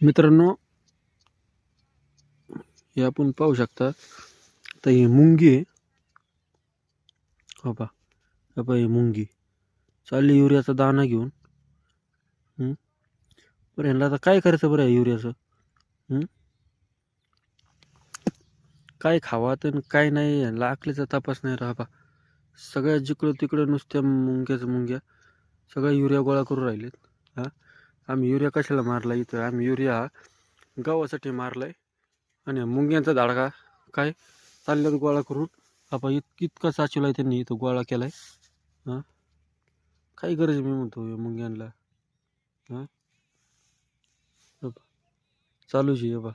मित्रांनो, हे आपण पाहू शकता. तर ही मुंगी आहे. हो पहा, हे पहा ही मुंगी चालली युरियाचा दाणा घेऊन. बरं ह्यांना आता काय करायचं बरं युरियाचं? काय खावा तर काय नाही, ह्यांना अकलीचा तपास नाही राहा. सगळ्या जिकडं तिकडं नुसत्या मुंग्या सगळ्या युरिया गोळा करून राहिलेत. हां, आम्ही युरिया कशाला मारला इथं? आम्ही युरिया हा गव्हासाठी मारलाय. आणि मुंग्यांचा धाडका काय चालल्यात गोळा करून. आपण इतका साचवलाय त्यांनी इथं गोळा केलाय. हां, काय गरज मी म्हणतो या मुंग्यांना. हां, चालूच आहे बा,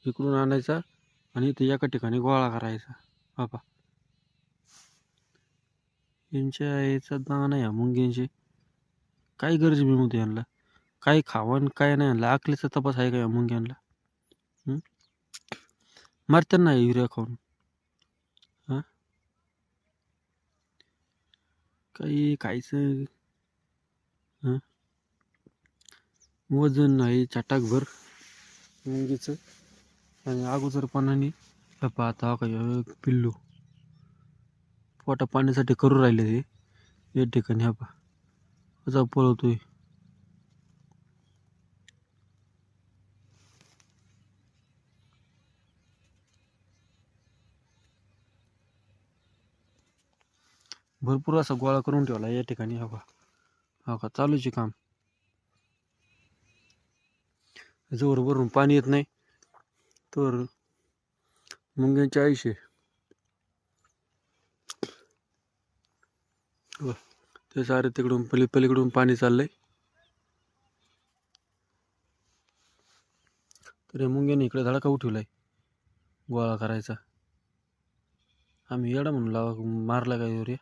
इकडून आणायचा आणि इथं एका ठिकाणी गोळा करायचा. बापा, यांच्या याचा दाना या मुंग्यांचे काय गरज मी म्हणतो यांना. काय खावा आणि काय नाही, यांना अकलीचा तपास आहे का या मुंग्यांना? मारतात ना युरिया खाऊन. हां, काही खायचं. हां, वजन आहे चटाकभर मुंगीचं. आणि अगोदरपणाने आता काय पिल्लू पोटा पाण्यासाठी करू राहिले ते या ठिकाणी. हा पहा कसा पळवतोय. भरपूर असा गोळा करून ठेवला या ठिकाणी. हा पहा, हा का चालूचे काम. जोर भरून पाणी येत नाही तर मुंग्यांचे आयुष्य. ते सारे तिकडून पलीकडून पाणी चाललंय. तर मुंग्याने इकडे धडका उठवलाय गोळा करायचा. आम्ही येडा म्हणून मारला का युरिया?